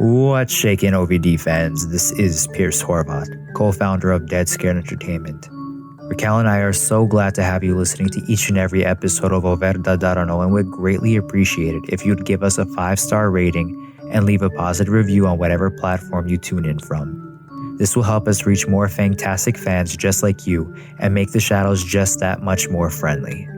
What's shaking, OVD fans? This is Pierce Horvath, co-founder of Dead Scared Entertainment. Raquel and I are so glad to have you listening to each and every episode of Verda Darano, and would greatly appreciate it if you'd give us a 5-star rating and leave a positive review on whatever platform you tune in from. This will help us reach more fantastic fans just like you and make the shadows just that much more friendly.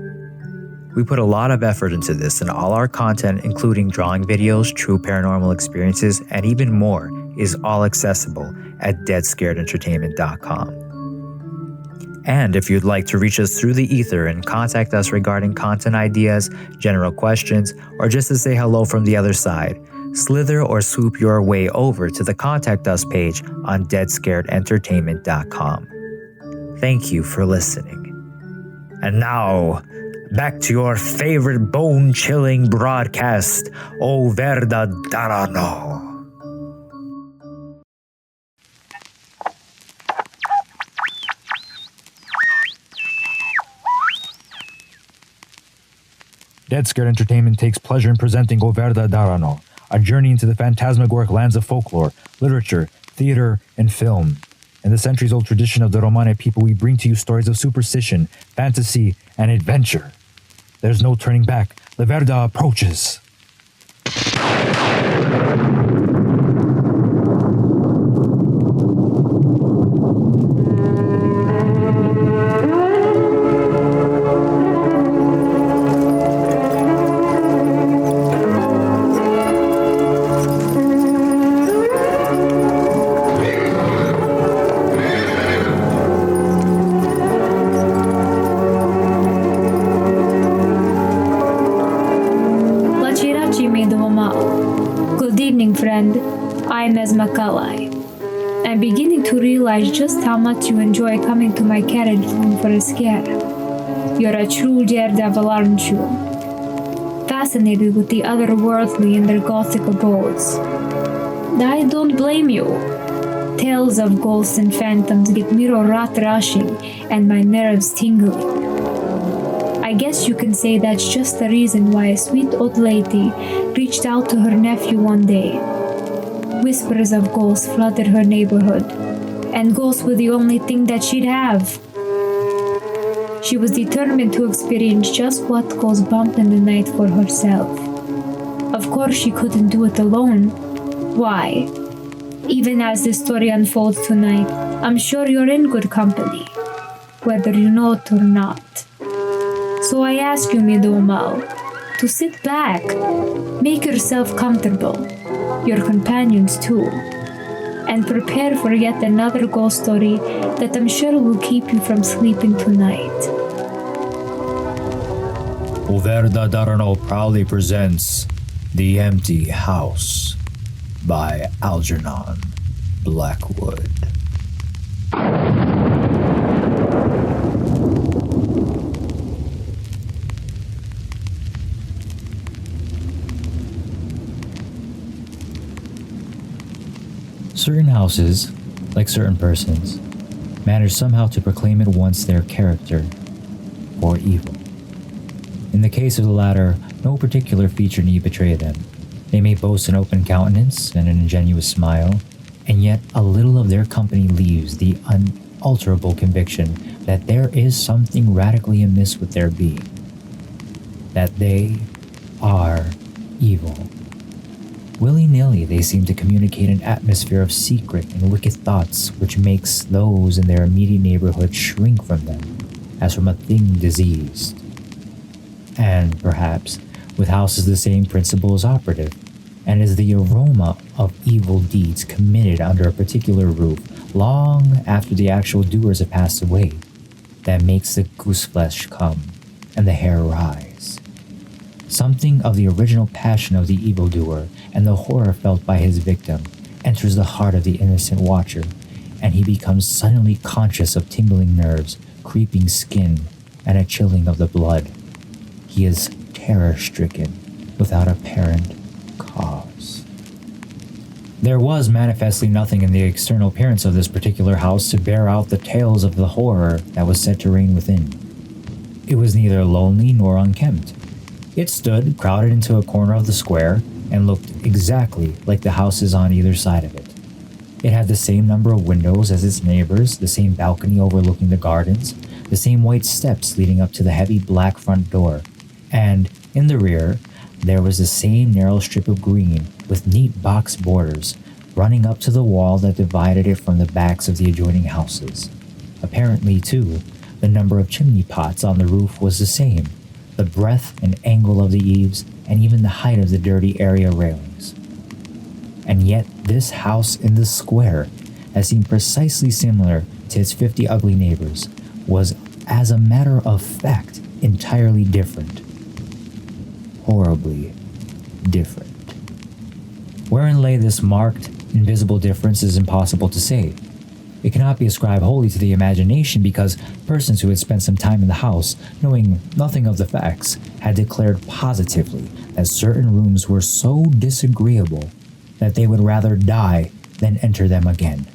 We put a lot of effort into this, and all our content, including drawing videos, true paranormal experiences, and even more, is all accessible at deadscaredentertainment.com. And if you'd like to reach us through the ether and contact us regarding content ideas, general questions, or just to say hello from the other side, slither or swoop your way over to the Contact Us page on deadscaredentertainment.com. Thank you for listening. And now, back to your favorite bone-chilling broadcast, Verda Darano. Dead Scared Entertainment takes pleasure in presenting Verda Darano, a journey into the phantasmagoric lands of folklore, literature, theater, and film. In the centuries-old tradition of the Romani people, we bring to you stories of superstition, fantasy, and adventure. There's no turning back. The Verda approaches. I'm beginning to realize just how much you enjoy coming to my carriage room for a scare. You're a true daredevil, aren't you? Fascinated with the otherworldly in their gothic abodes. I don't blame you. Tales of ghosts and phantoms get me rat rushing and my nerves tingling. I guess you can say that's just the reason why a sweet old lady reached out to her nephew one day. Whispers of ghosts flooded her neighborhood, and ghosts were the only thing that she'd have. She was determined to experience just what goes bump in the night for herself. Of course, she couldn't do it alone. Why? Even as this story unfolds tonight, I'm sure you're in good company, whether you know it or not. So I ask you, Midomal, to sit back, make yourself comfortable, your companions too, and prepare for yet another ghost story that I'm sure will keep you from sleeping tonight. Verda Darano proudly presents The Empty House by Algernon Blackwood. Certain houses, like certain persons, manage somehow to proclaim at once their character or evil. In the case of the latter, no particular feature need betray them. They may boast an open countenance and an ingenuous smile, and yet a little of their company leaves the unalterable conviction that there is something radically amiss with their being, that they are evil. Willy-nilly, they seem to communicate an atmosphere of secret and wicked thoughts which makes those in their immediate neighborhood shrink from them, as from a thing diseased. And, perhaps, with houses the same principle is operative, and is the aroma of evil deeds committed under a particular roof long after the actual doers have passed away that makes the gooseflesh come and the hair rise. Something of the original passion of the evildoer and the horror felt by his victim enters the heart of the innocent watcher, and he becomes suddenly conscious of tingling nerves, creeping skin, and a chilling of the blood. He is terror-stricken without apparent cause. There was manifestly nothing in the external appearance of this particular house to bear out the tales of the horror that was said to reign within. It was neither lonely nor unkempt. It stood crowded into a corner of the square, and looked exactly like the houses on either side of it. It had the same number of windows as its neighbors, the same balcony overlooking the gardens, the same white steps leading up to the heavy black front door, and in the rear, there was the same narrow strip of green with neat box borders running up to the wall that divided it from the backs of the adjoining houses. Apparently, too, the number of chimney pots on the roof was the same, the breadth and angle of the eaves, and even the height of the dirty area railings. And yet this house in the square, that seemed precisely similar to its 50 ugly neighbors, was, as a matter of fact, entirely different. Horribly different. Wherein lay this marked, invisible difference is impossible to say. It cannot be ascribed wholly to the imagination because persons who had spent some time in the house, knowing nothing of the facts, had declared positively that certain rooms were so disagreeable that they would rather die than enter them again,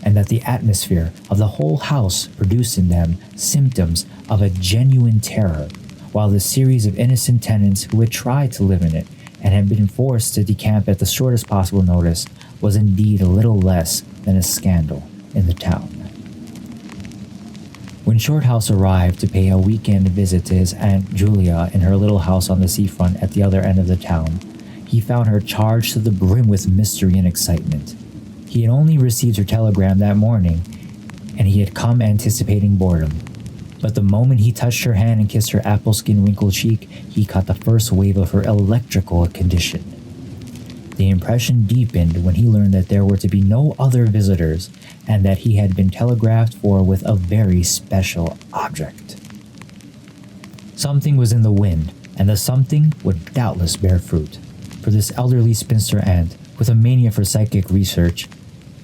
and that the atmosphere of the whole house produced in them symptoms of a genuine terror, while the series of innocent tenants who had tried to live in it and had been forced to decamp at the shortest possible notice was indeed a little less than a scandal in the town. When Shorthouse arrived to pay a weekend visit to his Aunt Julia in her little house on the seafront at the other end of the town, he found her charged to the brim with mystery and excitement. He had only received her telegram that morning, and he had come anticipating boredom. But the moment he touched her hand and kissed her apple-skin wrinkled cheek, he caught the first wave of her electrical condition. The impression deepened when he learned that there were to be no other visitors, and that he had been telegraphed for with a very special object. Something was in the wind, and the something would doubtless bear fruit, for this elderly spinster aunt, with a mania for psychic research,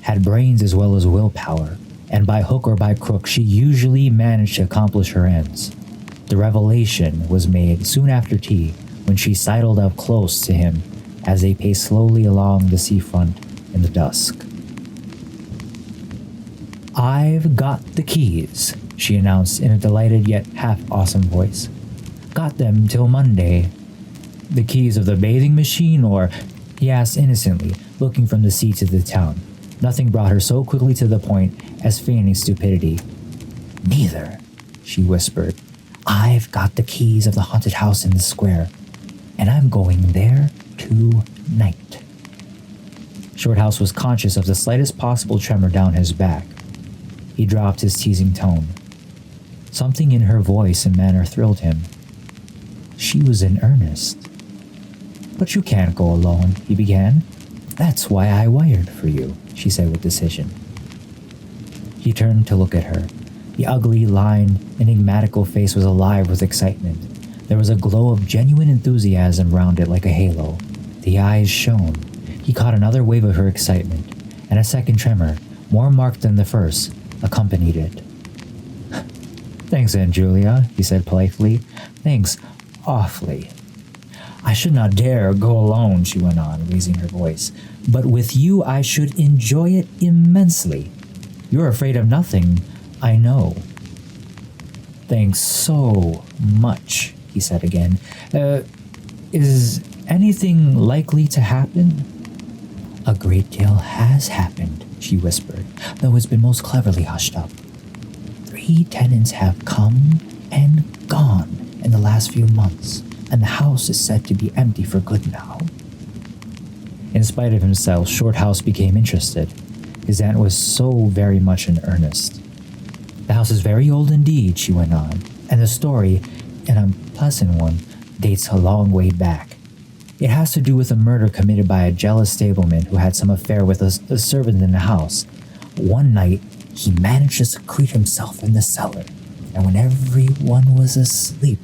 had brains as well as willpower, and by hook or by crook she usually managed to accomplish her ends. The revelation was made soon after tea, when she sidled up close to him as they paced slowly along the seafront in the dusk. "I've got the keys," she announced in a delighted yet half-awesome voice. "Got them till Monday." "The keys of the bathing machine, or?" he asked innocently, looking from the sea to the town. Nothing brought her so quickly to the point as feigning stupidity. "Neither," she whispered. "I've got the keys of the haunted house in the square, and I'm going there tonight." Shorthouse was conscious of the slightest possible tremor down his back. He dropped his teasing tone. Something in her voice and manner thrilled him. She was in earnest. "But you can't go alone," he began. "That's why I wired for you," she said with decision. He turned to look at her. The ugly, lined, enigmatical face was alive with excitement. There was a glow of genuine enthusiasm round it like a halo. The eyes shone. He caught another wave of her excitement, and a second tremor, more marked than the first, accompanied it. "Thanks, Aunt Julia," he said politely. "Thanks, awfully." "I should not dare go alone," she went on, raising her voice. "But with you I should enjoy it immensely. You're afraid of nothing, I know." "Thanks so much," he said again. Is anything likely to happen?" "A great deal has happened," she whispered, though it's been most cleverly hushed up. 3 tenants have come and gone in the last few months, and the house is said to be empty for good now." In spite of himself, Shorthouse became interested. His aunt was so very much in earnest. "The house is very old indeed," she went on, "and the story, an unpleasant one, dates a long way back. It has to do with a murder committed by a jealous stableman who had some affair with a servant in the house. One night, he managed to secrete himself in the cellar, and when everyone was asleep,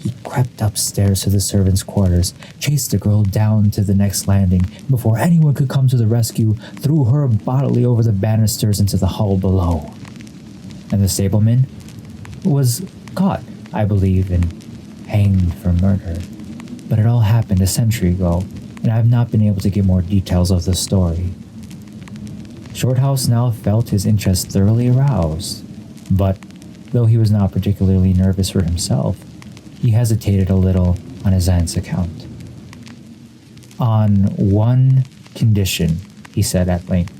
he crept upstairs to the servants' quarters, chased the girl down to the next landing, and before anyone could come to the rescue, threw her bodily over the banisters into the hall below. And the stableman was caught, I believe, and hanged for murder. But it all happened a century ago, and I have not been able to get more details of the story." Shorthouse now felt his interest thoroughly aroused, but though he was not particularly nervous for himself, he hesitated a little on his aunt's account. "On one condition," he said at length.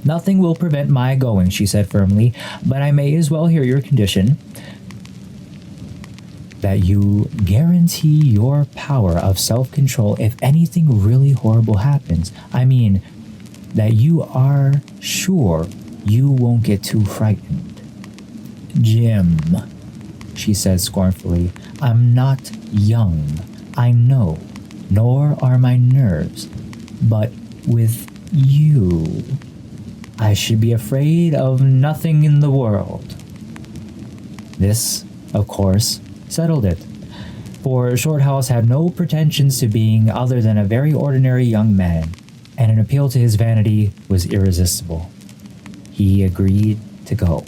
"Nothing will prevent my going," she said firmly, "but I may as well hear your condition." "That you guarantee your power of self-control if anything really horrible happens. I mean, that you are sure you won't get too frightened." "Jim," she said scornfully, "I'm not young, I know, nor are my nerves, but with you, I should be afraid of nothing in the world." This, of course, settled it, for Shorthouse had no pretensions to being other than a very ordinary young man, and an appeal to his vanity was irresistible. He agreed to go.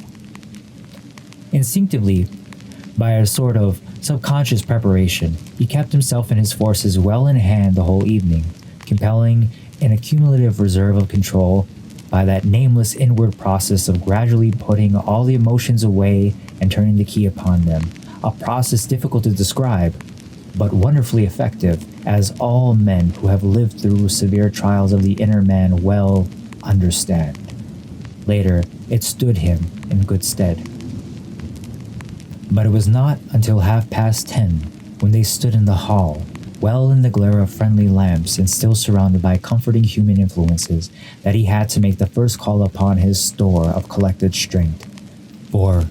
Instinctively, by a sort of subconscious preparation, he kept himself and his forces well in hand the whole evening, compelling an accumulative reserve of control by that nameless inward process of gradually putting all the emotions away and turning the key upon them, a process difficult to describe, but wonderfully effective, as all men who have lived through severe trials of the inner man well understand. Later, it stood him in good stead. But it was not until 10:30, when they stood in the hall, well in the glare of friendly lamps and still surrounded by comforting human influences, that he had to make the first call upon his store of collected strength. For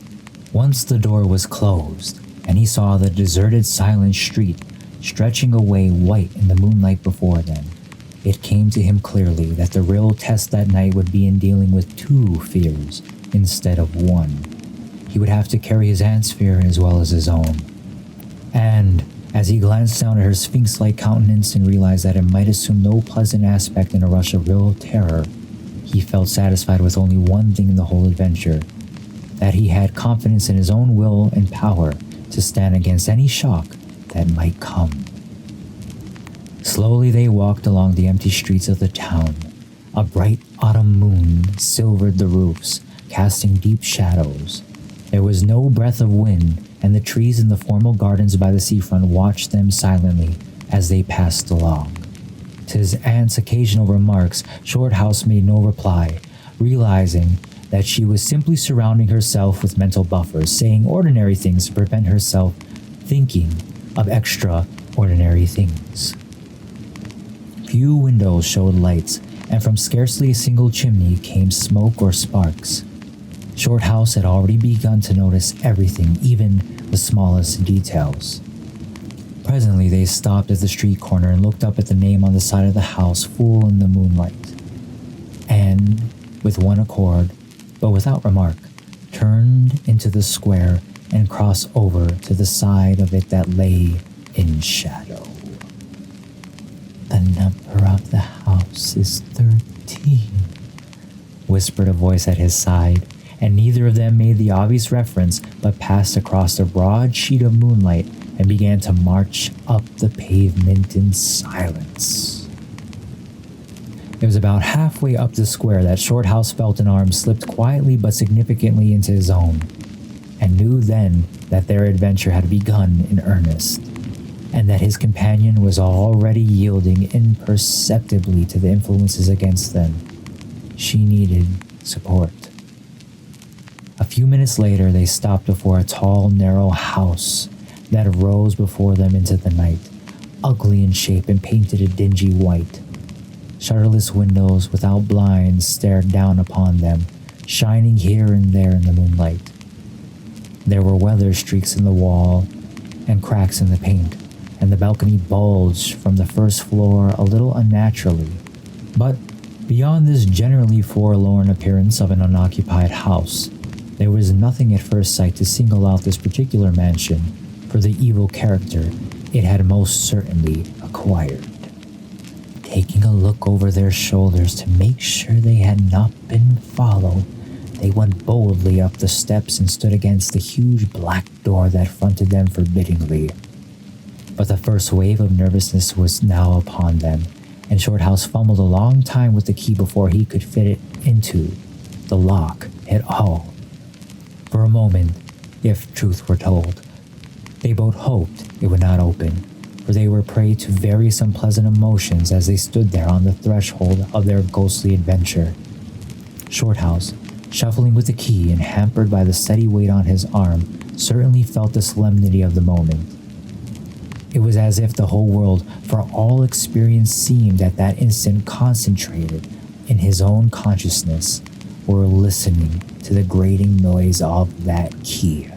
once the door was closed, and he saw the deserted silent street stretching away white in the moonlight before them, it came to him clearly that the real test that night would be in dealing with two fears instead of one. He would have to carry his aunt's fear as well as his own. And as he glanced down at her sphinx-like countenance and realized that it might assume no pleasant aspect in a rush of real terror, he felt satisfied with only one thing in the whole adventure, that he had confidence in his own will and power to stand against any shock that might come. Slowly they walked along the empty streets of the town. A bright autumn moon silvered the roofs, casting deep shadows. There was no breath of wind, and the trees in the formal gardens by the seafront watched them silently as they passed along. To his aunt's occasional remarks, Shorthouse made no reply, realizing that she was simply surrounding herself with mental buffers, saying ordinary things to prevent herself thinking of extraordinary things. Few windows showed lights, and from scarcely a single chimney came smoke or sparks. Shorthouse had already begun to notice everything, even the smallest details. Presently they stopped at the street corner and looked up at the name on the side of the house full in the moonlight, and, with one accord, but without remark, turned into the square and crossed over to the side of it that lay in shadow. "The number of the house is 13, whispered a voice at his side, and neither of them made the obvious reference but passed across the broad sheet of moonlight and began to march up the pavement in silence. It was about halfway up the square that Shorthouse felt an arm slipped quietly but significantly into his own, and knew then that their adventure had begun in earnest, and that his companion was already yielding imperceptibly to the influences against them. She needed support. A few minutes later, they stopped before a tall, narrow house that rose before them into the night, ugly in shape and painted a dingy white. Shutterless windows without blinds stared down upon them, shining here and there in the moonlight. There were weather streaks in the wall and cracks in the paint, and the balcony bulged from the first floor a little unnaturally. But beyond this generally forlorn appearance of an unoccupied house, there was nothing at first sight to single out this particular mansion for the evil character it had most certainly acquired. Taking a look over their shoulders to make sure they had not been followed, they went boldly up the steps and stood against the huge black door that fronted them forbiddingly. But the first wave of nervousness was now upon them, and Shorthouse fumbled a long time with the key before he could fit it into the lock at all. For a moment, if truth were told, they both hoped it would not open, for they were prey to various unpleasant emotions as they stood there on the threshold of their ghostly adventure. Shorthouse, shuffling with the key and hampered by the steady weight on his arm, certainly felt the solemnity of the moment. It was as if the whole world, for all experience, seemed at that instant concentrated in his own consciousness, were listening to the grating noise of that key.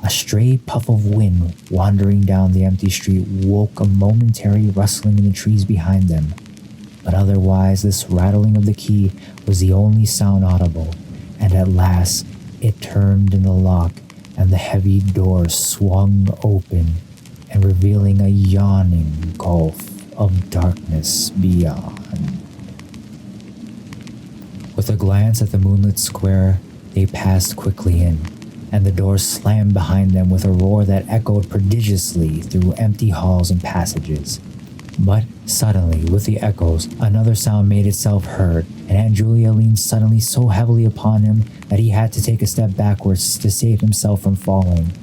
A stray puff of wind wandering down the empty street woke a momentary rustling in the trees behind them, but otherwise this rattling of the key was the only sound audible, and at last it turned in the lock and the heavy door swung open and revealing a yawning gulf of darkness beyond. With a glance at the moonlit square, they passed quickly in, and the door slammed behind them with a roar that echoed prodigiously through empty halls and passages. But suddenly, with the echoes, another sound made itself heard, and Aunt Julia leaned suddenly so heavily upon him that he had to take a step backwards to save himself from falling.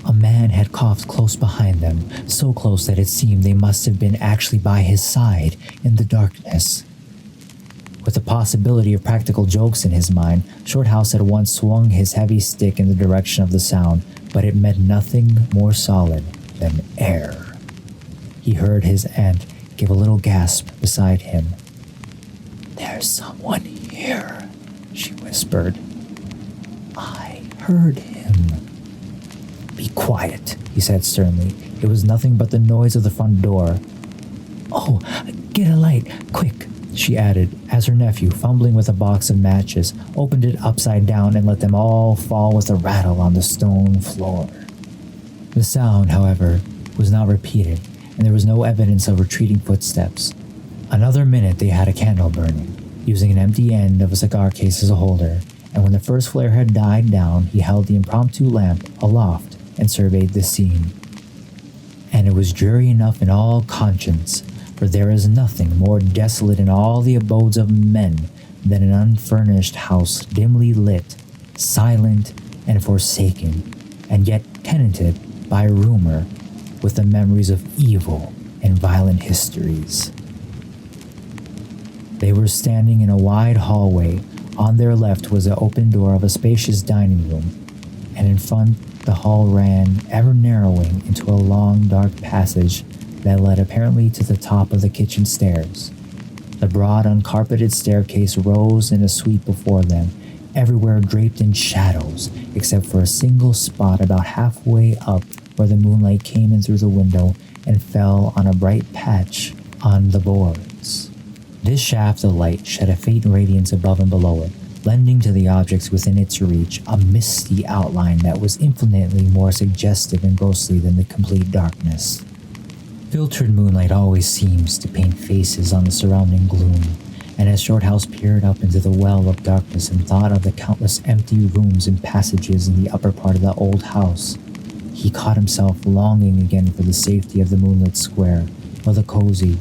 A man had coughed close behind them, so close that it seemed they must have been actually by his side in the darkness. With the possibility of practical jokes in his mind, Shorthouse at once swung his heavy stick in the direction of the sound, but it met nothing more solid than air. He heard his aunt give a little gasp beside him. "There's someone here," she whispered. "I heard him." "Be quiet," he said sternly. It was nothing but the noise of the front door. "Oh, get a light, quick," she added, as her nephew, fumbling with a box of matches, opened it upside down and let them all fall with a rattle on the stone floor. The sound, however, was not repeated, and there was no evidence of retreating footsteps. Another minute they had a candle burning, using an empty end of a cigar case as a holder, and when the first flare had died down, he held the impromptu lamp aloft and surveyed the scene. And it was dreary enough in all conscience, for there is nothing more desolate in all the abodes of men than an unfurnished house dimly lit, silent and forsaken, and yet tenanted by rumor with the memories of evil and violent histories. They were standing in a wide hallway. On their left was the open door of a spacious dining room, and in front the hall ran, ever narrowing, into a long dark passage that led apparently to the top of the kitchen stairs. The broad uncarpeted staircase rose in a sweep before them, everywhere draped in shadows, except for a single spot about halfway up where the moonlight came in through the window and fell on a bright patch on the boards. This shaft of light shed a faint radiance above and below it, lending to the objects within its reach a misty outline that was infinitely more suggestive and ghostly than the complete darkness. Filtered moonlight always seems to paint faces on the surrounding gloom, and as Shorthouse peered up into the well of darkness and thought of the countless empty rooms and passages in the upper part of the old house, he caught himself longing again for the safety of the moonlit square, or the cozy,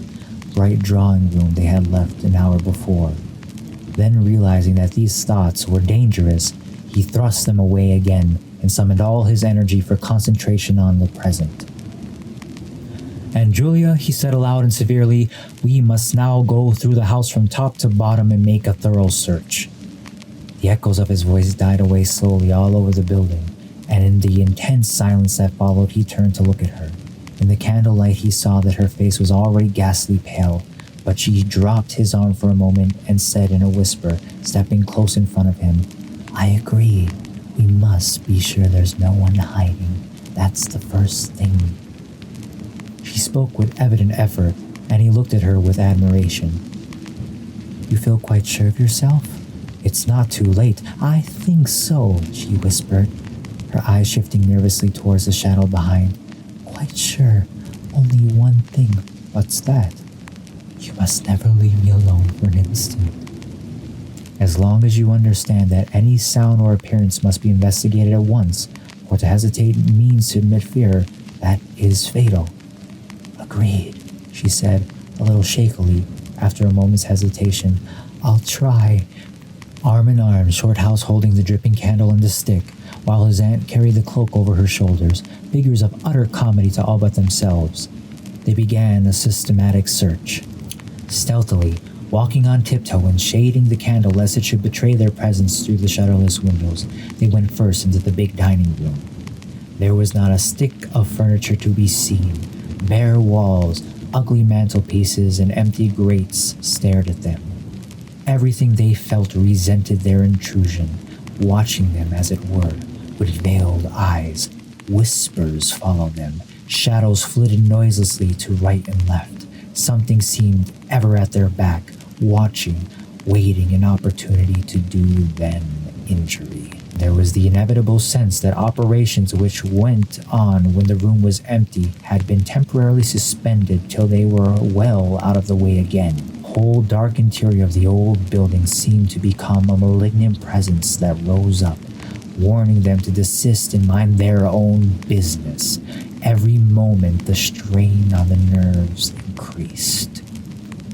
bright drawing room they had left an hour before. Then, realizing that these thoughts were dangerous, he thrust them away again and summoned all his energy for concentration on the present. "And Julia," he said aloud and severely, "we must now go through the house from top to bottom and make a thorough search." The echoes of his voice died away slowly all over the building, and in the intense silence that followed, he turned to look at her. In the candlelight, he saw that her face was already ghastly pale, but she dropped his arm for a moment and said in a whisper, stepping close in front of him, "I agree. We must be sure there's no one hiding. That's the first thing." She spoke with evident effort, and he looked at her with admiration. "You feel quite sure of yourself? It's not too late." "I think so," she whispered, her eyes shifting nervously towards the shadow behind. "Quite sure. Only one thing." "What's that?" "You must never leave me alone for an instant." "As long as you understand that any sound or appearance must be investigated at once, or to hesitate means to admit fear, that is fatal." "Agreed," she said, a little shakily, after a moment's hesitation. "I'll try." Arm in arm, Shorthouse holding the dripping candle and the stick, while his aunt carried the cloak over her shoulders, figures of utter comedy to all but themselves. They began a systematic search. Stealthily, walking on tiptoe and shading the candle lest it should betray their presence through the shutterless windows, they went first into the big dining room. There was not a stick of furniture to be seen. Bare walls, ugly mantelpieces, and empty grates stared at them. Everything they felt resented their intrusion, watching them as it were, with veiled eyes. Whispers followed them. Shadows flitted noiselessly to right and left. Something seemed ever at their back, watching, waiting an opportunity to do them injury. There was the inevitable sense that operations which went on when the room was empty had been temporarily suspended till they were well out of the way again. The whole dark interior of the old building seemed to become a malignant presence that rose up, warning them to desist and mind their own business. Every moment the strain on the nerves increased.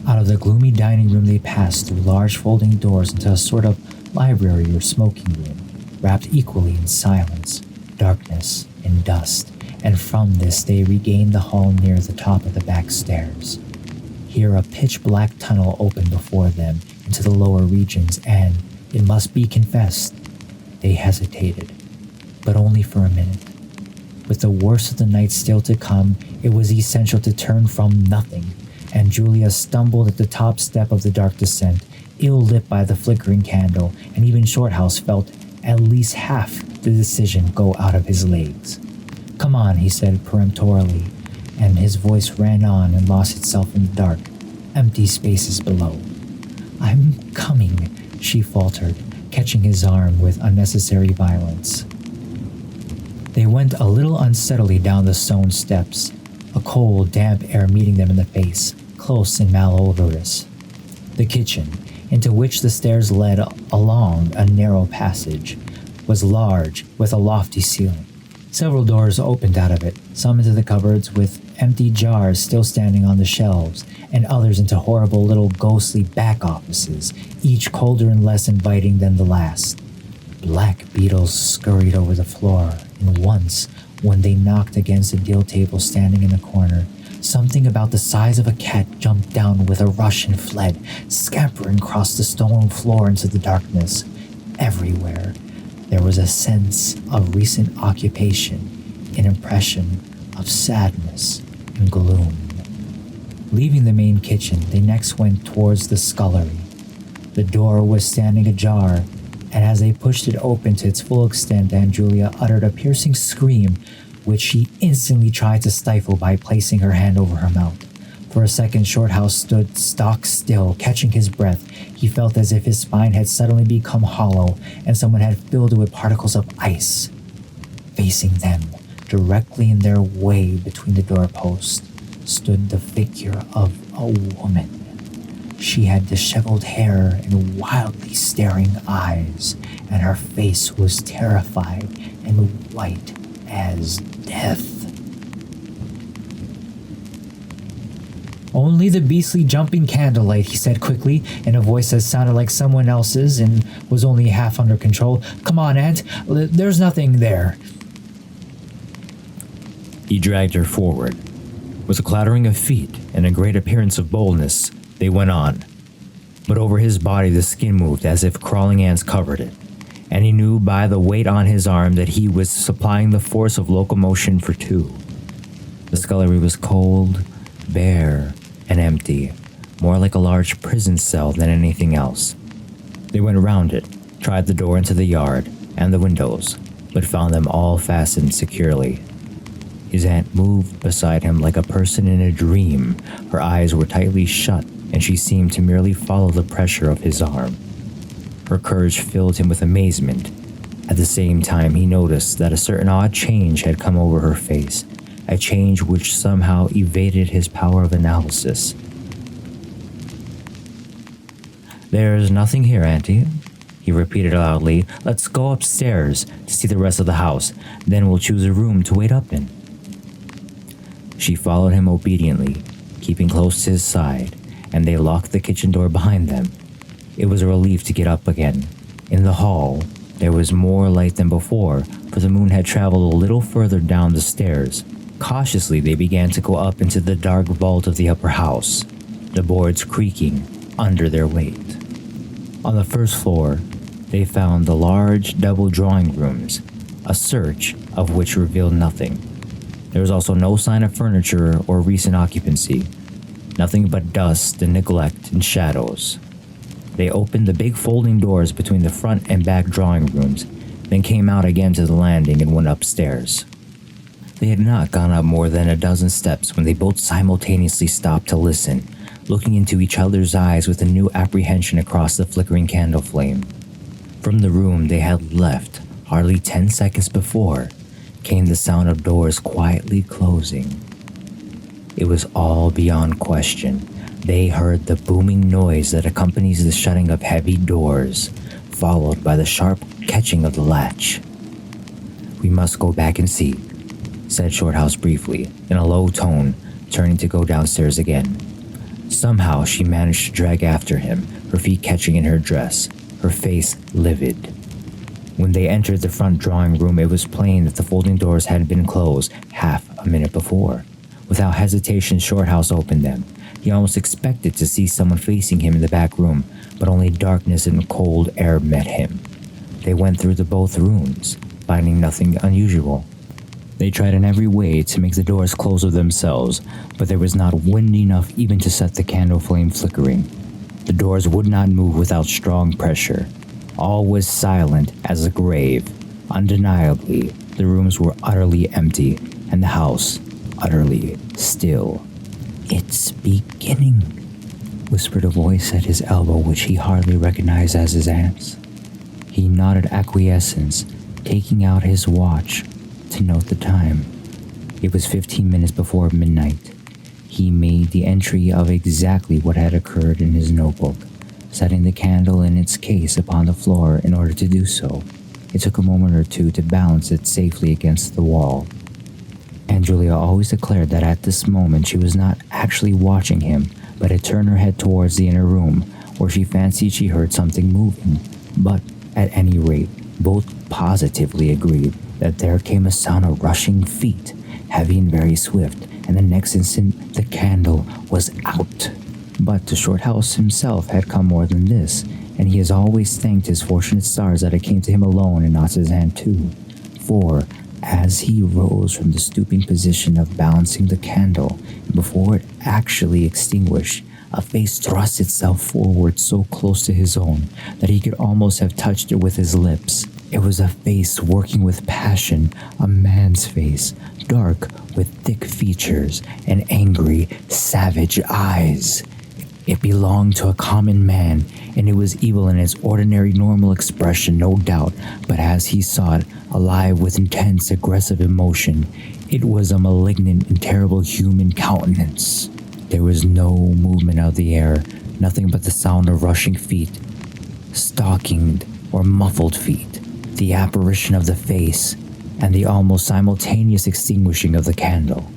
Out of the gloomy dining room they passed through large folding doors into a sort of library or smoking room, wrapped equally in silence, darkness, and dust, and from this they regained the hall near the top of the back stairs. Here a pitch-black tunnel opened before them into the lower regions, and, it must be confessed, they hesitated, but only for a minute. With the worst of the night still to come, it was essential to turn from nothing, and Julia stumbled at the top step of the dark descent, ill-lit by the flickering candle, and even Shorthouse felt at least half the decision go out of his legs. "Come on," he said peremptorily, and his voice ran on and lost itself in the dark, empty spaces below. "I'm coming," she faltered, catching his arm with unnecessary violence. They went a little unsteadily down the stone steps, a cold, damp air meeting them in the face, close and malodorous. The kitchen, into which the stairs led along a narrow passage, was large, with a lofty ceiling. Several doors opened out of it, some into the cupboards with empty jars still standing on the shelves, and others into horrible little ghostly back offices, each colder and less inviting than the last. Black beetles scurried over the floor, and once, when they knocked against a deal table standing in a corner, something about the size of a cat jumped down with a rush and fled, scampering across the stone floor into the darkness. Everywhere, there was a sense of recent occupation, an impression of sadness and gloom. Leaving the main kitchen, they next went towards the scullery. The door was standing ajar, and as they pushed it open to its full extent, Aunt Julia uttered a piercing scream, which she instantly tried to stifle by placing her hand over her mouth. For a second, Shorthouse stood stock still, catching his breath. He felt as if his spine had suddenly become hollow, and someone had filled it with particles of ice. Facing them, directly in their way between the doorposts, stood the figure of a woman. She had disheveled hair and wildly staring eyes, and her face was terrified and white as death. "Only the beastly jumping candlelight," he said quickly, in a voice that sounded like someone else's and was only half under control. "Come on, Aunt, there's nothing there." He dragged her forward. With a clattering of feet and a great appearance of boldness, they went on. But over his body the skin moved as if crawling ants covered it, and he knew by the weight on his arm that he was supplying the force of locomotion for two. The scullery was cold, bare, and empty, more like a large prison cell than anything else. They went around it, tried the door into the yard and the windows, but found them all fastened securely. His aunt moved beside him like a person in a dream. Her eyes were tightly shut, and she seemed to merely follow the pressure of his arm. Her courage filled him with amazement. At the same time, he noticed that a certain odd change had come over her face, a change which somehow evaded his power of analysis. "There's nothing here, Auntie," he repeated loudly. "Let's go upstairs to see the rest of the house. Then we'll choose a room to wait up in." She followed him obediently, keeping close to his side, and they locked the kitchen door behind them. It was a relief to get up again. In the hall, there was more light than before, for the moon had traveled a little further down the stairs. Cautiously, they began to go up into the dark vault of the upper house, the boards creaking under their weight. On the first floor, they found the large double drawing rooms, a search of which revealed nothing. There was also no sign of furniture or recent occupancy, nothing but dust and neglect and shadows. They opened the big folding doors between the front and back drawing rooms, then came out again to the landing and went upstairs. They had not gone up more than a dozen steps when they both simultaneously stopped to listen, looking into each other's eyes with a new apprehension across the flickering candle flame. From the room they had left hardly 10 seconds before came the sound of doors quietly closing. It was all beyond question. They heard the booming noise that accompanies the shutting of heavy doors, followed by the sharp catching of the latch. "We must go back and see," said Shorthouse briefly, in a low tone, turning to go downstairs again. Somehow she managed to drag after him, her feet catching in her dress, her face livid. When they entered the front drawing room, it was plain that the folding doors had been closed half a minute before. Without hesitation, Shorthouse opened them. He almost expected to see someone facing him in the back room, but only darkness and cold air met him. They went through both rooms, finding nothing unusual. They tried in every way to make the doors close of themselves, but there was not wind enough even to set the candle flame flickering. The doors would not move without strong pressure. All was silent as a grave. Undeniably, the rooms were utterly empty, and the house utterly still. "It's beginning," whispered a voice at his elbow which he hardly recognized as his aunt's. He nodded acquiescence, taking out his watch to note the time. It was 15 minutes before midnight. He made the entry of exactly what had occurred in his notebook, setting the candle in its case upon the floor in order to do so. It took a moment or two to balance it safely against the wall. And Julia always declared that at this moment she was not actually watching him, but had turned her head towards the inner room, where she fancied she heard something moving. But, at any rate, both positively agreed that there came a sound of rushing feet, heavy and very swift, and the next instant the candle was out. But to Shorthouse himself had come more than this, and he has always thanked his fortunate stars that it came to him alone and not to his aunt too. For, as he rose from the stooping position of balancing the candle, before it actually extinguished, a face thrust itself forward so close to his own that he could almost have touched it with his lips. It was a face working with passion, a man's face, dark with thick features and angry, savage eyes. It belonged to a common man, and it was evil in its ordinary normal expression, no doubt, but as he saw it, alive with intense, aggressive emotion, it was a malignant and terrible human countenance. There was no movement of the air, nothing but the sound of rushing feet, stockinged or muffled feet, the apparition of the face, and the almost simultaneous extinguishing of the candle.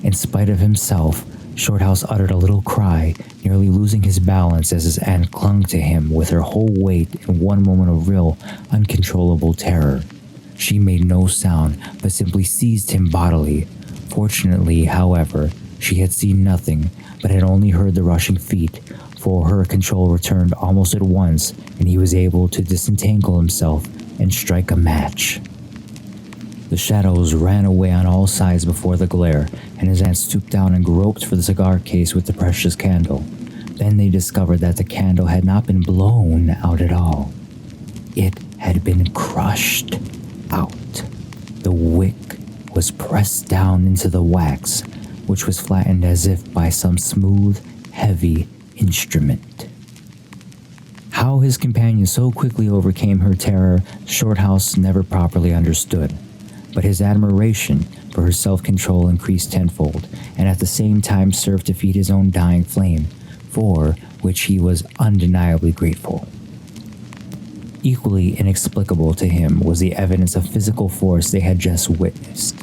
In spite of himself, Shorthouse uttered a little cry, nearly losing his balance as his aunt clung to him with her whole weight in one moment of real, uncontrollable terror. She made no sound, but simply seized him bodily. Fortunately, however, she had seen nothing, but had only heard the rushing feet, for her control returned almost at once, and he was able to disentangle himself and strike a match. The shadows ran away on all sides before the glare, and his aunt stooped down and groped for the cigar case with the precious candle. Then they discovered that the candle had not been blown out at all. It had been crushed out. The wick was pressed down into the wax, which was flattened as if by some smooth, heavy instrument. How his companion so quickly overcame her terror, Shorthouse never properly understood. But his admiration for her self-control increased tenfold, and at the same time served to feed his own dying flame, for which he was undeniably grateful. Equally inexplicable to him was the evidence of physical force they had just witnessed.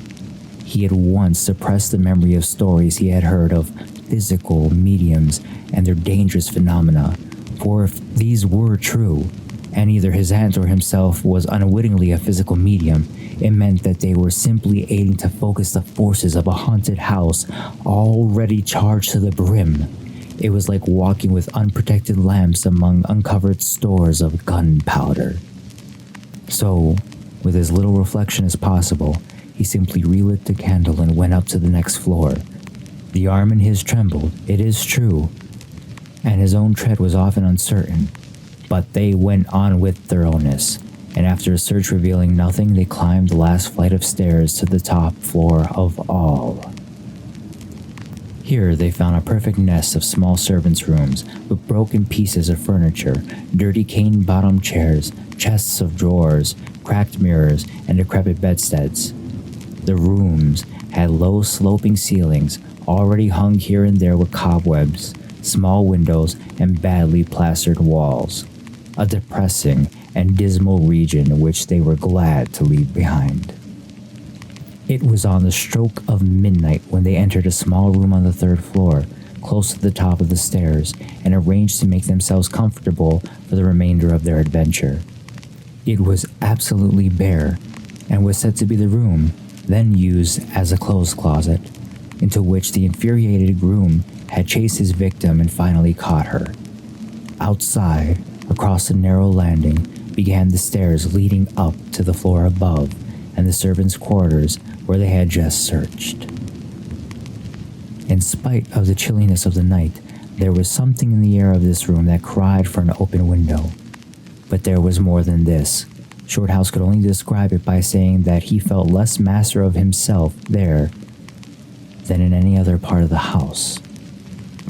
He had once suppressed the memory of stories he had heard of physical mediums and their dangerous phenomena, for if these were true, and either his aunt or himself was unwittingly a physical medium, it meant that they were simply aiding to focus the forces of a haunted house already charged to the brim. It was like walking with unprotected lamps among uncovered stores of gunpowder. So, with as little reflection as possible, he simply relit the candle and went up to the next floor. The arm in his trembled, it is true, and his own tread was often uncertain, but they went on with thoroughness, and after a search revealing nothing, they climbed the last flight of stairs to the top floor of all. Here they found a perfect nest of small servants' rooms with broken pieces of furniture, dirty cane-bottomed chairs, chests of drawers, cracked mirrors, and decrepit bedsteads. The rooms had low sloping ceilings, already hung here and there with cobwebs, small windows, and badly plastered walls. A depressing and dismal region which they were glad to leave behind. It was on the stroke of midnight when they entered a small room on the third floor, close to the top of the stairs, and arranged to make themselves comfortable for the remainder of their adventure. It was absolutely bare, and was said to be the room then used as a clothes closet, into which the infuriated groom had chased his victim and finally caught her. Outside, across the narrow landing, began the stairs leading up to the floor above and the servants' quarters where they had just searched. In spite of the chilliness of the night, there was something in the air of this room that cried for an open window. But there was more than this. Shorthouse could only describe it by saying that he felt less master of himself there than in any other part of the house.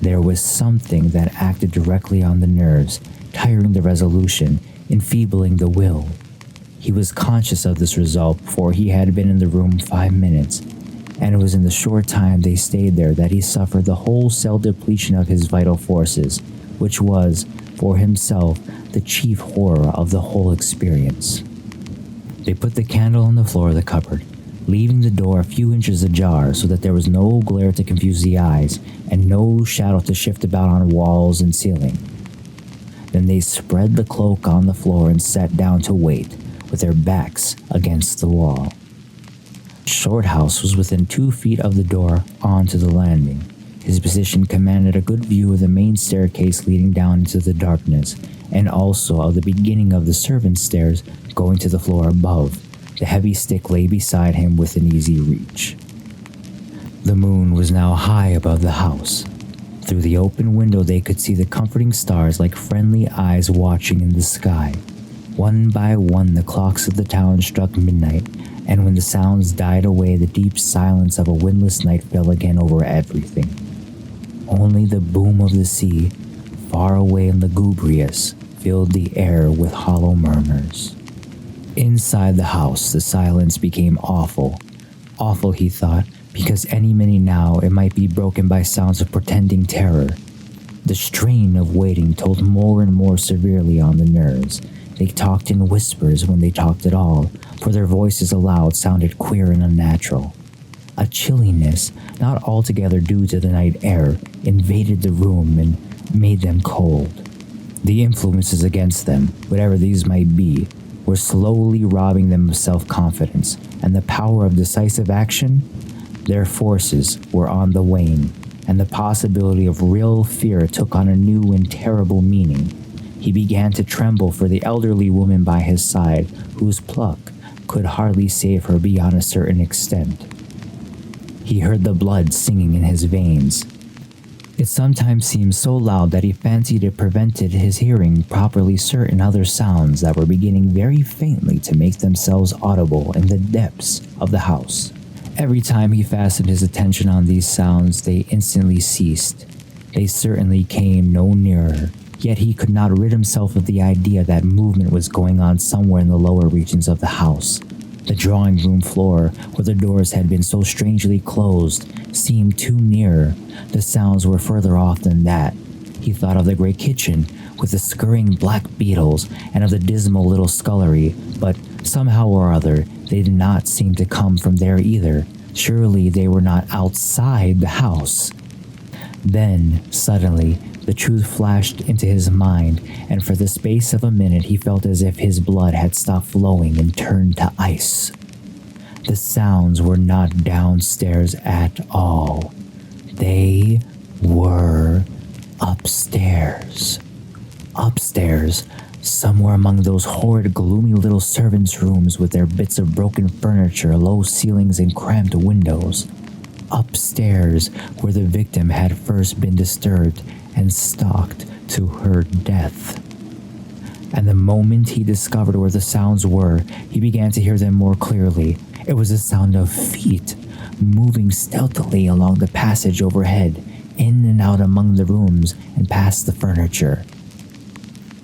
There was something that acted directly on the nerves, tiring the resolution, enfeebling the will. He was conscious of this result before he had been in the room 5 minutes, and it was in the short time they stayed there that he suffered the wholesale depletion of his vital forces, which was, for himself, the chief horror of the whole experience. They put the candle on the floor of the cupboard, leaving the door a few inches ajar so that there was no glare to confuse the eyes and no shadow to shift about on walls and ceiling. Then they spread the cloak on the floor and sat down to wait, with their backs against the wall. Shorthouse was within 2 feet of the door onto the landing. His position commanded a good view of the main staircase leading down into the darkness, and also of the beginning of the servants' stairs going to the floor above. The heavy stick lay beside him within easy reach. The moon was now high above the house. Through the open window they could see the comforting stars like friendly eyes watching in the sky. One by one the clocks of the town struck midnight, and when the sounds died away the deep silence of a windless night fell again over everything. Only the boom of the sea, far away and lugubrious, filled the air with hollow murmurs. Inside the house the silence became awful. Awful, he thought, because any minute now it might be broken by sounds of portending terror. The strain of waiting told more and more severely on the nerves. They talked in whispers when they talked at all, for their voices aloud sounded queer and unnatural. A chilliness, not altogether due to the night air, invaded the room and made them cold. The influences against them, whatever these might be, were slowly robbing them of self-confidence and the power of decisive action. Their forces were on the wane, and the possibility of real fear took on a new and terrible meaning. He began to tremble for the elderly woman by his side, whose pluck could hardly save her beyond a certain extent. He heard the blood singing in his veins. It sometimes seemed so loud that he fancied it prevented his hearing properly certain other sounds that were beginning very faintly to make themselves audible in the depths of the house. Every time he fastened his attention on these sounds, they instantly ceased. They certainly came no nearer, yet he could not rid himself of the idea that movement was going on somewhere in the lower regions of the house. The drawing room floor, where the doors had been so strangely closed, seemed too near. The sounds were further off than that. He thought of the great kitchen, with the scurrying black beetles, and of the dismal little scullery, but somehow or other, they did not seem to come from there either. Surely they were not outside the house. Then, suddenly, the truth flashed into his mind, and for the space of a minute he felt as if his blood had stopped flowing and turned to ice. The sounds were not downstairs at all. They were upstairs. Upstairs, somewhere among those horrid, gloomy little servants' rooms with their bits of broken furniture, low ceilings, and cramped windows. Upstairs, where the victim had first been disturbed and stalked to her death. And the moment he discovered where the sounds were, he began to hear them more clearly. It was the sound of feet moving stealthily along the passage overhead, in and out among the rooms and past the furniture.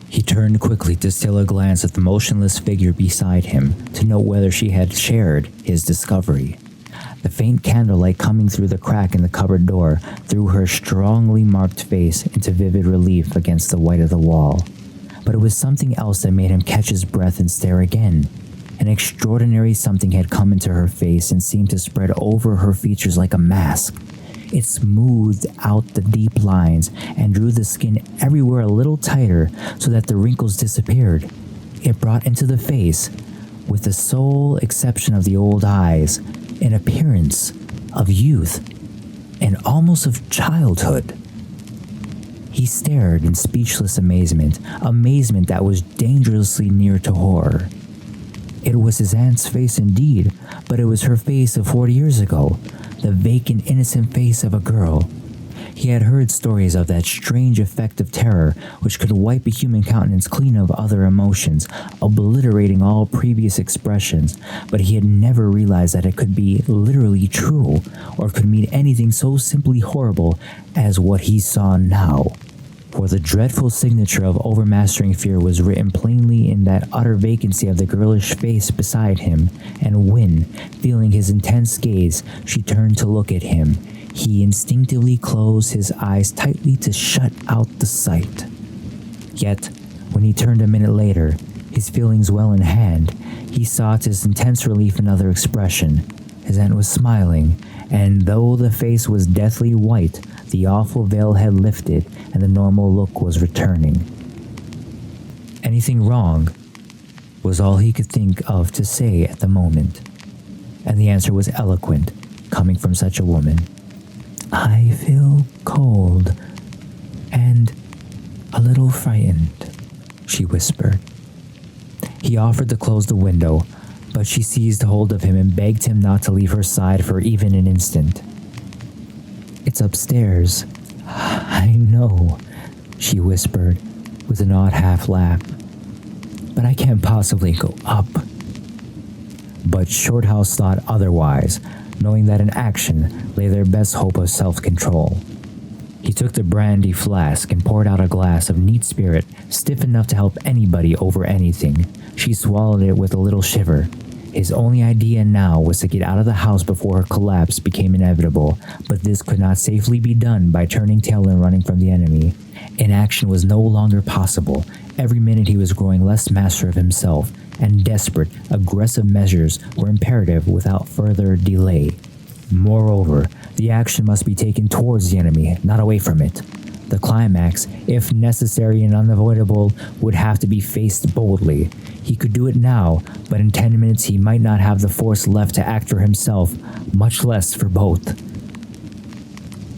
He turned quickly to steal a glance at the motionless figure beside him to note whether she had shared his discovery. The faint candlelight coming through the crack in the cupboard door threw her strongly marked face into vivid relief against the white of the wall. But it was something else that made him catch his breath and stare again. An extraordinary something had come into her face and seemed to spread over her features like a mask. It smoothed out the deep lines and drew the skin everywhere a little tighter so that the wrinkles disappeared. It brought into the face, with the sole exception of the old eyes, an appearance of youth and almost of childhood. He stared in speechless amazement that was dangerously near to horror. It was his aunt's face indeed, but it was her face of 40 years ago, the vacant, innocent face of a girl. He had heard stories of that strange effect of terror which could wipe a human countenance clean of other emotions, obliterating all previous expressions, but he had never realized that it could be literally true, or could mean anything so simply horrible as what he saw now. For the dreadful signature of overmastering fear was written plainly in that utter vacancy of the girlish face beside him, and when, feeling his intense gaze, she turned to look at him, he instinctively closed his eyes tightly to shut out the sight. Yet, when he turned a minute later, his feelings well in hand, he saw to his intense relief another expression. His aunt was smiling, and though the face was deathly white, the awful veil had lifted and the normal look was returning. Anything wrong was all he could think of to say at the moment, and the answer was eloquent, coming from such a woman. "I feel cold and a little frightened," she whispered. He offered to close the window, but she seized hold of him and begged him not to leave her side for even an instant. "It's upstairs. I know," she whispered with an odd half laugh. "But I can't possibly go up." But Shorthouse thought otherwise, knowing that in action lay their best hope of self-control. He took the brandy flask and poured out a glass of neat spirit, stiff enough to help anybody over anything. She swallowed it with a little shiver. His only idea now was to get out of the house before her collapse became inevitable, but this could not safely be done by turning tail and running from the enemy. Inaction was no longer possible. Every minute he was growing less master of himself, and desperate, aggressive measures were imperative without further delay. Moreover, the action must be taken towards the enemy, not away from it. The climax, if necessary and unavoidable, would have to be faced boldly. He could do it now, but in 10 minutes he might not have the force left to act for himself, much less for both.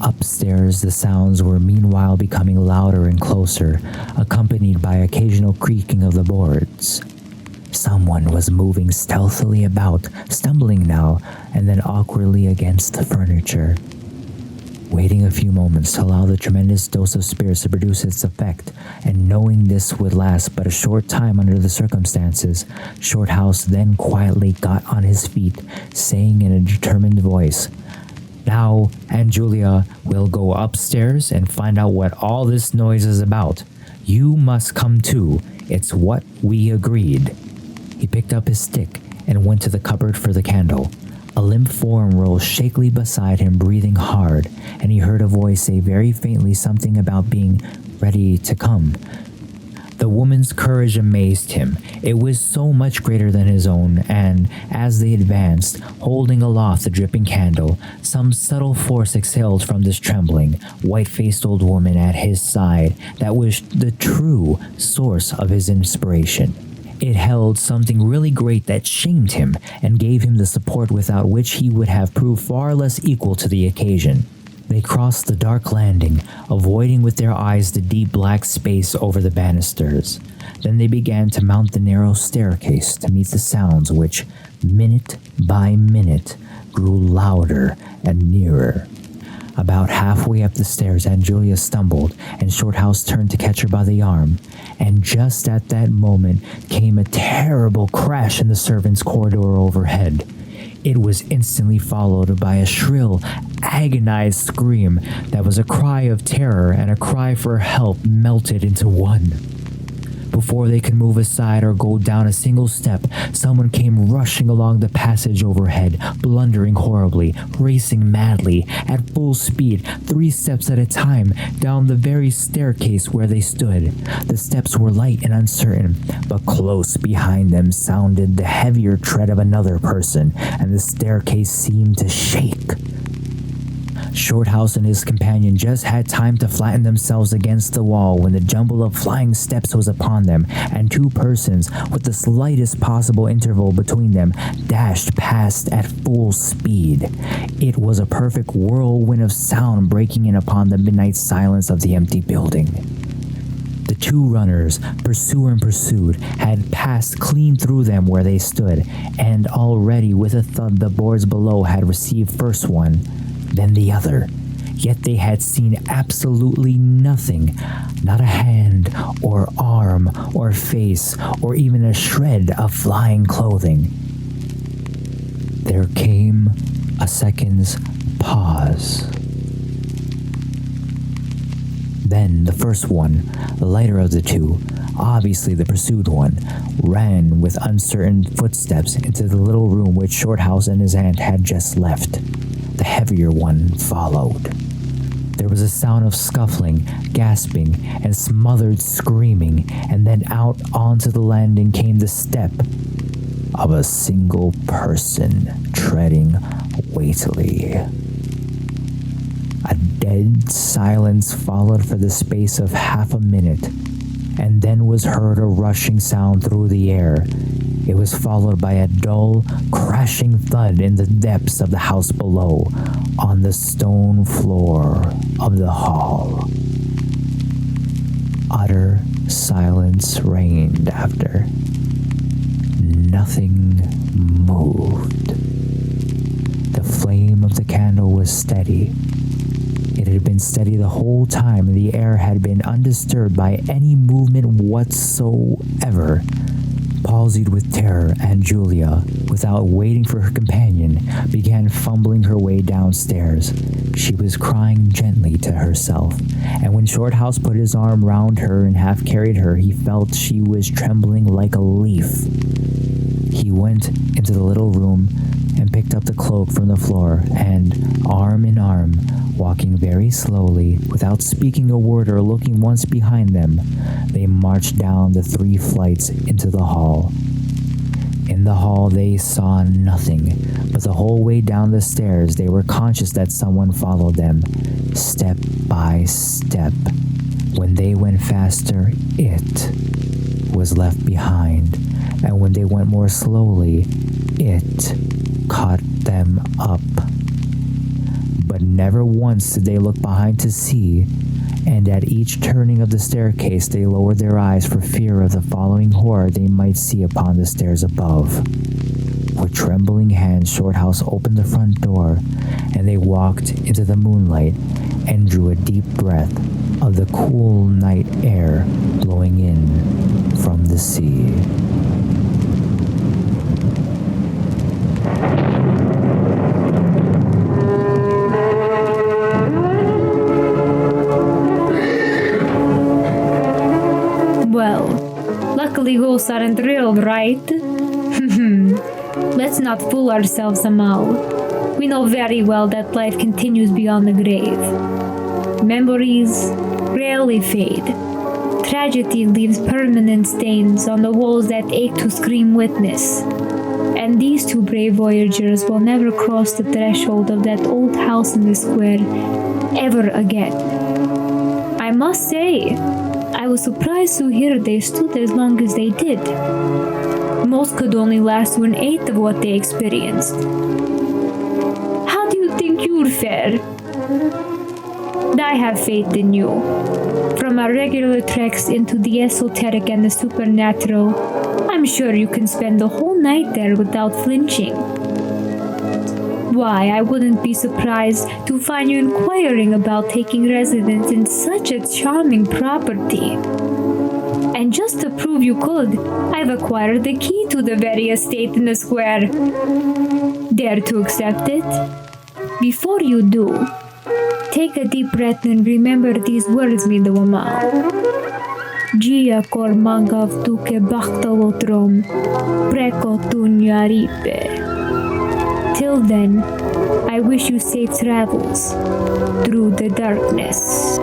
Upstairs, the sounds were meanwhile becoming louder and closer, accompanied by occasional creaking of the boards. Someone was moving stealthily about, stumbling now and then awkwardly against the furniture. Waiting a few moments to allow the tremendous dose of spirits to produce its effect, and knowing this would last but a short time under the circumstances, Shorthouse then quietly got on his feet, saying in a determined voice, "Now, Aunt Julia, we'll go upstairs and find out what all this noise is about. You must come too. It's what we agreed." He picked up his stick and went to the cupboard for the candle. A limp form rose shakily beside him, breathing hard, and he heard a voice say very faintly something about being ready to come. The woman's courage amazed him. It was so much greater than his own, and as they advanced, holding aloft the dripping candle, some subtle force exhaled from this trembling, white-faced old woman at his side that was the true source of his inspiration. It held something really great that shamed him and gave him the support without which he would have proved far less equal to the occasion. They crossed the dark landing, avoiding with their eyes the deep black space over the banisters. Then they began to mount the narrow staircase to meet the sounds which, minute by minute, grew louder and nearer. About halfway up the stairs, Aunt Julia stumbled, and Shorthouse turned to catch her by the arm. And just at that moment came a terrible crash in the servants' corridor overhead. It was instantly followed by a shrill, agonized scream that was a cry of terror and a cry for help melted into one. Before they could move aside or go down a single step, someone came rushing along the passage overhead, blundering horribly, racing madly, at full speed, 3 steps at a time, down the very staircase where they stood. The steps were light and uncertain, but close behind them sounded the heavier tread of another person, and the staircase seemed to shake. Shorthouse and his companion just had time to flatten themselves against the wall when the jumble of flying steps was upon them, and 2 persons, with the slightest possible interval between them, dashed past at full speed. It was a perfect whirlwind of sound breaking in upon the midnight silence of the empty building. The 2 runners, pursuer and pursued, had passed clean through them where they stood, and already with a thud the boards below had received first one, then the other. Yet they had seen absolutely nothing, not a hand or arm or face or even a shred of flying clothing. There came a second's pause. Then the first one, the lighter of the 2, obviously the pursued one, ran with uncertain footsteps into the little room which Shorthouse and his aunt had just left. The heavier one followed. There was a sound of scuffling, gasping, and smothered screaming, and then out onto the landing came the step of a single person treading weightily. A dead silence followed for the space of half a minute, and then was heard a rushing sound through the air. It was followed by a dull, crashing thud in the depths of the house below, on the stone floor of the hall. Utter silence reigned after. Nothing moved. The flame of the candle was steady. It had been steady the whole time, and the air had been undisturbed by any movement whatsoever. Palsied with terror, Aunt Julia, without waiting for her companion, began fumbling her way downstairs. She was crying gently to herself, and when Shorthouse put his arm round her and half carried her, he felt she was trembling like a leaf. He went into the little room and picked up the cloak from the floor, and, arm in arm, walking very slowly, without speaking a word or looking once behind them, they marched down the 3 flights into the hall. In the hall they saw nothing, but the whole way down the stairs they were conscious that someone followed them, step by step. When they went faster, it was left behind, and when they went more slowly, it caught them up. But never once did they look behind to see, and at each turning of the staircase they lowered their eyes for fear of the following horror they might see upon the stairs above. With trembling hands, Shorthouse opened the front door, and they walked into the moonlight and drew a deep breath of the cool night air blowing in from the sea. Well, luckily ghosts aren't real, right? Let's not fool ourselves, Amal. We know very well that life continues beyond the grave. Memories rarely fade. Tragedy leaves permanent stains on the walls that ache to scream witness. And these two brave voyagers will never cross the threshold of that old house in the square ever again. I must say, I was surprised to hear they stood as long as they did. Most could only last to an eighth of what they experienced. How do you think you'll fare? I have faith in you. From our regular treks into the esoteric and the supernatural, I'm sure you can spend the whole night there without flinching. Why, I wouldn't be surprised to find you inquiring about taking residence in such a charming property. And just to prove you could, I've acquired the key to the very estate in the square. Dare to accept it? Before you do, take a deep breath and remember these words, Midwama. Gia kor mangav tuke bachtalotrom, preko tunyaripe. Till then, I wish you safe travels through the darkness.